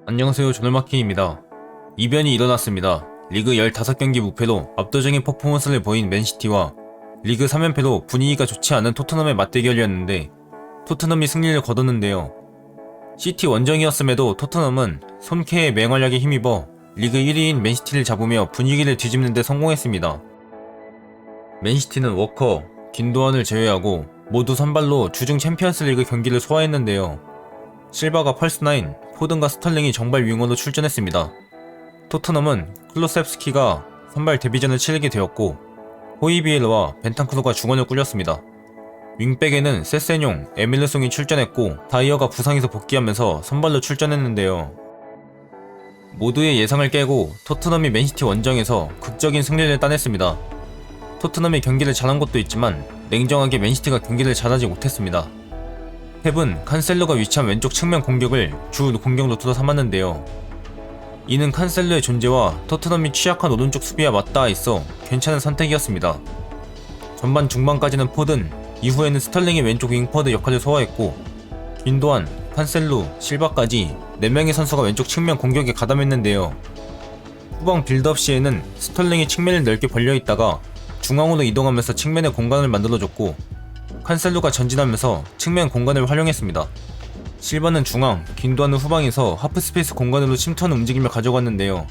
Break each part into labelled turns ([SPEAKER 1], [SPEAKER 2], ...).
[SPEAKER 1] 안녕하세요, 조널마킹입니다. 이변이 일어났습니다. 리그 15경기 무패로 압도적인 퍼포먼스를 보인 맨시티와 리그 3연패로 분위기가 좋지 않은 토트넘의 맞대결이었는데 토트넘이 승리를 거뒀는데요. 시티 원정이었음에도 토트넘은 손케의 맹활약에 힘입어 리그 1위인 맨시티를 잡으며 분위기를 뒤집는 데 성공했습니다. 맨시티는 워커, 균도안을 제외하고 모두 선발로 주중 챔피언스리그 경기를 소화했는데요. 실바가 펄스9, 포든과 스털링이 정발 윙어로 출전했습니다. 토트넘은 클로셉스키가 선발 데뷔전을 치르게 되었고 호이비에르와 벤탄쿠르가 중원을 꾸렸습니다. 윙백에는 세세뇽, 에밀르송이 출전했고 다이어가 부상에서 복귀하면서 선발로 출전했는데요. 모두의 예상을 깨고 토트넘이 맨시티 원정에서 극적인 승리를 따냈습니다. 토트넘이 경기를 잘한 것도 있지만 냉정하게 맨시티가 경기를 잘하지 못했습니다. 펩은 칸셀로가 위치한 왼쪽 측면 공격을 주 공격 루트로 삼았는데요. 이는 칸셀로의 존재와 토트넘이 취약한 오른쪽 수비와 맞닿아 있어 괜찮은 선택이었습니다. 전반 중반까지는 포든, 이후에는 스털링이 왼쪽 윙퍼드 역할을 소화했고 균도안, 칸셀로, 실바까지 4명의 선수가 왼쪽 측면 공격에 가담했는데요. 후방 빌드업 시에는 스털링이 측면을 넓게 벌려있다가 중앙으로 이동하면서 측면에 공간을 만들어줬고 칸셀로가 전진하면서 측면 공간을 활용했습니다. 실바는 중앙, 균도안은 후방에서 하프스페이스 공간으로 침투하는 움직임을 가져갔는데요.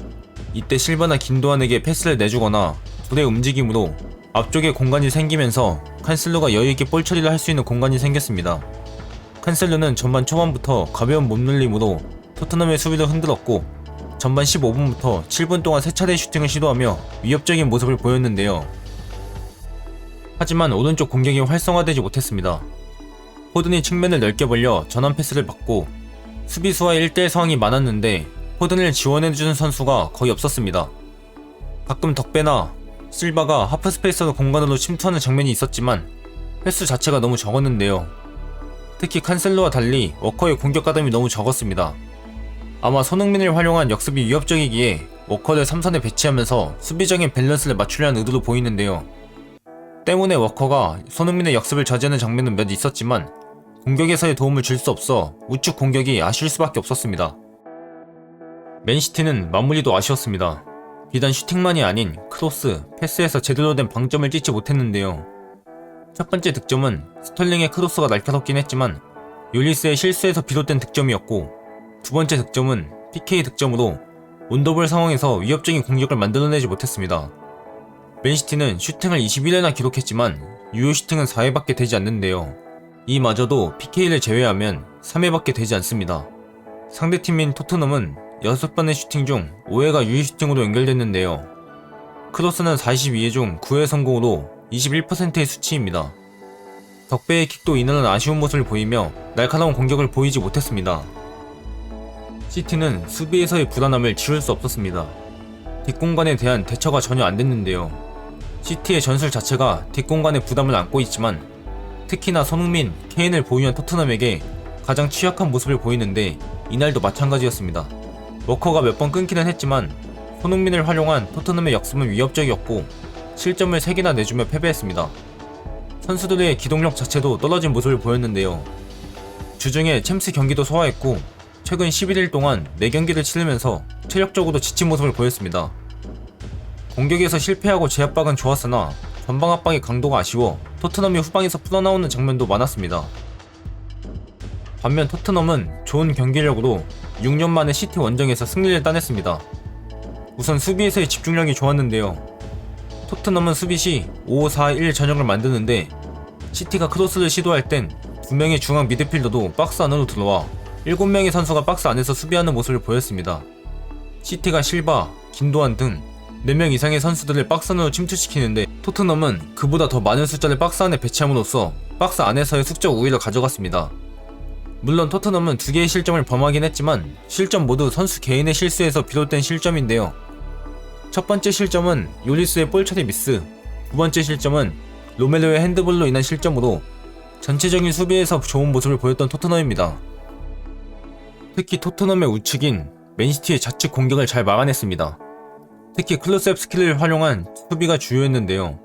[SPEAKER 1] 이때 실바나 균도안에게 패스를 내주거나 둘의 움직임으로 앞쪽에 공간이 생기면서 칸셀로가 여유있게 볼 처리를 할 수 있는 공간이 생겼습니다. 칸셀로는 전반 초반부터 가벼운 몸놀림으로 토트넘의 수비를 흔들었고 전반 15분부터 7분 동안 3차례 슈팅을 시도하며 위협적인 모습을 보였는데요. 하지만 오른쪽 공격이 활성화되지 못했습니다. 포든이 측면을 넓게 벌려 전환 패스를 받고 수비수와 1대1 상황이 많았는데 포든을 지원해주는 선수가 거의 없었습니다. 가끔 덕배나 실바가 하프스페이스로 공간으로 침투하는 장면이 있었지만 횟수 자체가 너무 적었는데요. 특히 칸셀로와 달리 워커의 공격 가담이 너무 적었습니다. 아마 손흥민을 활용한 역습이 위협적이기에 워커를 3선에 배치하면서 수비적인 밸런스를 맞추려는 의도로 보이는데요. 때문에 워커가 손흥민의 역습을 저지하는 장면은 몇 있었지만 공격에서의 도움을 줄 수 없어 우측 공격이 아쉬울 수밖에 없었습니다. 맨시티는 마무리도 아쉬웠습니다. 비단 슈팅만이 아닌 크로스, 패스에서 제대로 된 방점을 찍지 못했는데요. 첫 번째 득점은 스털링의 크로스가 날카롭긴 했지만 요리스의 실수에서 비롯된 득점이었고 두 번째 득점은 PK 득점으로 온더볼 상황에서 위협적인 공격을 만들어내지 못했습니다. 맨시티는 슈팅을 21회나 기록했지만 유효 슈팅은 4회밖에 되지 않는데요. 이마저도 PK를 제외하면 3회밖에 되지 않습니다. 상대팀인 토트넘은 6번의 슈팅 중 5회가 유효 슈팅으로 연결됐는데요. 크로스는 42회 중 9회 성공으로 21%의 수치입니다. 덕배의 킥도 이날은 아쉬운 모습을 보이며 날카로운 공격을 보이지 못했습니다. 시티는 수비에서의 불안함을 지울 수 없었습니다. 뒷공간에 대한 대처가 전혀 안 됐는데요. 시티의 전술 자체가 뒷공간에 부담을 안고 있지만 특히나 손흥민, 케인을 보유한 토트넘에게 가장 취약한 모습을 보이는데 이날도 마찬가지였습니다. 워커가 몇 번 끊기는 했지만 손흥민을 활용한 토트넘의 역습은 위협적이었고 실점을 3개나 내주며 패배했습니다. 선수들의 기동력 자체도 떨어진 모습을 보였는데요. 주중에 챔스 경기도 소화했고 최근 11일 동안 4경기를 치르면서 체력적으로 지친 모습을 보였습니다. 공격에서 실패하고 제압박은 좋았으나 전방 압박의 강도가 아쉬워 토트넘이 후방에서 풀어나오는 장면도 많았습니다. 반면 토트넘은 좋은 경기력으로 6년 만에 시티 원정에서 승리를 따냈습니다. 우선 수비에서의 집중력이 좋았는데요. 토트넘은 수비 시 5-4-1 전형을 만드는데 시티가 크로스를 시도할 땐 2명의 중앙 미드필더도 박스 안으로 들어와 7명의 선수가 박스 안에서 수비하는 모습을 보였습니다. 시티가 실바, 균도안 등 4명 이상의 선수들을 박스 안으로 침투시키는데 토트넘은 그보다 더 많은 숫자를 박스 안에 배치함으로써 박스 안에서의 수적 우위를 가져갔습니다. 물론 토트넘은 2개의 실점을 범하긴 했지만 실점 모두 선수 개인의 실수에서 비롯된 실점인데요. 첫 번째 실점은 요리스의 볼 처리 미스, 두 번째 실점은 로메로의 핸드볼로 인한 실점으로 전체적인 수비에서 좋은 모습을 보였던 토트넘입니다. 특히 토트넘의 우측인 맨시티의 좌측 공격을 잘 막아냈습니다. 특히 클로셉스키를 활용한 수비가 주요했는데요.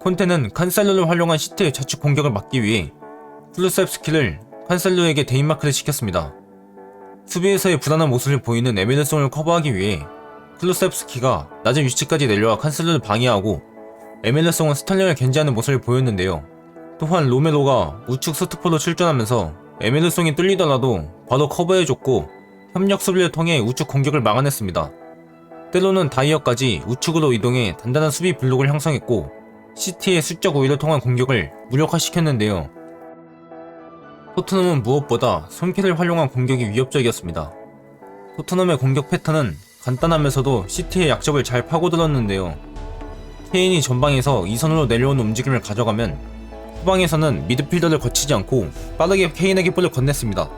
[SPEAKER 1] 콘테는 칸셀로를 활용한 시티의 좌측 공격을 막기 위해 클로셉스키를 칸셀로에게 대인마크를 시켰습니다. 수비에서의 불안한 모습을 보이는 에메르송을 커버하기 위해 클루셉스키가 낮은 위치까지 내려와 칸셀러를 방해하고 에메르송은 스털링을 견제하는 모습을 보였는데요. 또한 로메로가 우측 스투퍼로 출전하면서 에메르송이 뚫리더라도 바로 커버해줬고 협력 수비를 통해 우측 공격을 막아냈습니다. 때로는 다이어까지 우측으로 이동해 단단한 수비 블록을 형성했고 시티의 수적 우위를 통한 공격을 무력화시켰는데요. 토트넘은 무엇보다 손키를 활용한 공격이 위협적이었습니다. 토트넘의 공격 패턴은 간단하면서도 시티의 약점을 잘 파고들었는데요. 케인이 전방에서 2선으로 내려오는 움직임을 가져가면 후방에서는 미드필더를 거치지 않고 빠르게 케인에게 볼을 건넸습니다.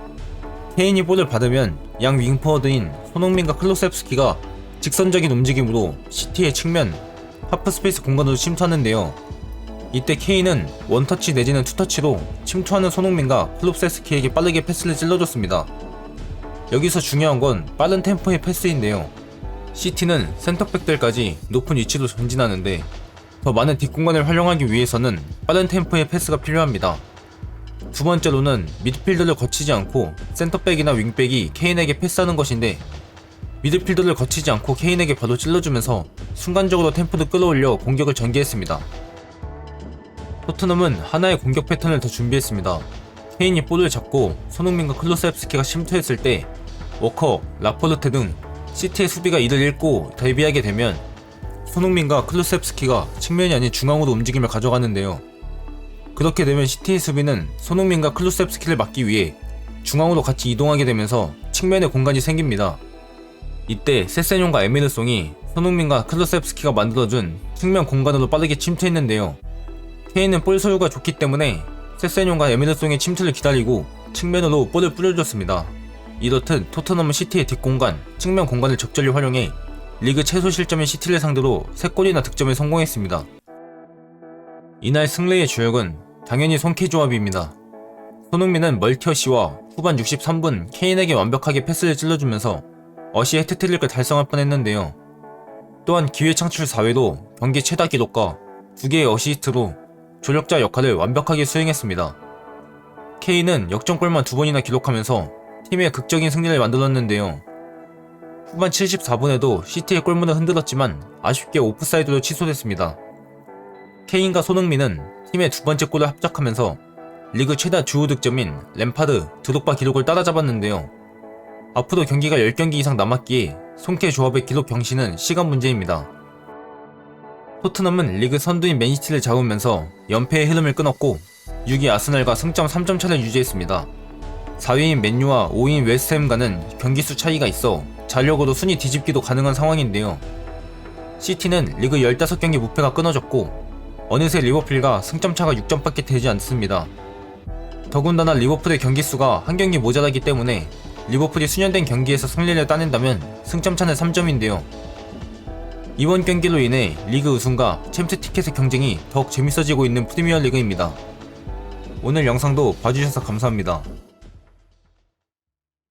[SPEAKER 1] 케인이 볼을 받으면 양 윙포워드인 손흥민과 클루셉스키가 직선적인 움직임으로 시티의 측면, 하프 스페이스 공간으로 침투하는데요. 이때 케인은 원터치 내지는 투터치로 침투하는 손흥민과 클루셉스키에게 빠르게 패스를 찔러줬습니다. 여기서 중요한 건 빠른 템포의 패스인데요. 시티는 센터백들까지 높은 위치로 전진하는데 더 많은 뒷공간을 활용하기 위해서는 빠른 템포의 패스가 필요합니다. 두 번째로는 미드필더를 거치지 않고 센터백이나 윙백이 케인에게 패스하는 것인데 미드필더를 거치지 않고 케인에게 바로 찔러주면서 순간적으로 템포를 끌어올려 공격을 전개했습니다. 토트넘은 하나의 공격 패턴을 더 준비했습니다. 케인이 볼을 잡고 손흥민과 클루셉스키가 침투했을 때 워커, 라포르테 등 시티의 수비가 이를 읽고 대비하게 되면 손흥민과 클루셉스키가 측면이 아닌 중앙으로 움직임을 가져가는데요. 그렇게 되면 시티의 수비는 손흥민과 클루셉스키를 막기 위해 중앙으로 같이 이동하게 되면서 측면에 공간이 생깁니다. 이때 세세뇽과 에메르송이 손흥민과 클루셉스키가 만들어준 측면 공간으로 빠르게 침투했는데요. 케인은 볼 소유가 좋기 때문에 세세뇽과 에메르송의 침투를 기다리고 측면으로 볼을 뿌려줬습니다. 이렇듯 토트넘은 시티의 뒷공간, 측면 공간을 적절히 활용해 리그 최소 실점인 시티를 상대로 3골이나 득점에 성공했습니다. 이날 승리의 주역은 당연히 손케 조합입니다. 손흥민은 멀티어시와 후반 63분 케인에게 완벽하게 패스를 찔러주면서 어시 해트트릭을 달성할 뻔했는데요. 또한 기회 창출 4회도 경기 최다 기록과 2개의 어시스트로 조력자 역할을 완벽하게 수행했습니다. 케인은 역전골만 2번이나 기록하면서 팀의 극적인 승리를 만들었는데요. 후반 74분에도 시티의 골문을 흔들었지만 아쉽게 오프사이드로 취소됐습니다. 케인과 손흥민은 팀의 두 번째 골을 합작하면서 리그 최다 주요 득점인 램파드, 드록바 기록을 따라잡았는데요. 앞으로 경기가 10경기 이상 남았기에 손케 조합의 기록 경신은 시간 문제입니다. 토트넘은 리그 선두인 맨시티를 잡으면서 연패의 흐름을 끊었고 6위 아스널과 승점 3점 차를 유지했습니다. 4위인 맨유와 5위인 웨스트햄과는 경기수 차이가 있어 전력으로 순위 뒤집기도 가능한 상황인데요. 시티는 리그 15경기 무패가 끊어졌고 어느새 리버풀과 승점차가 6점밖에 되지 않습니다. 더군다나 리버풀의 경기수가 한 경기 모자라기 때문에 리버풀이 수년된 경기에서 승리를 따낸다면 승점차는 3점인데요. 이번 경기로 인해 리그 우승과 챔스 티켓의 경쟁이 더욱 재밌어지고 있는 프리미어리그입니다. 오늘 영상도 봐주셔서 감사합니다.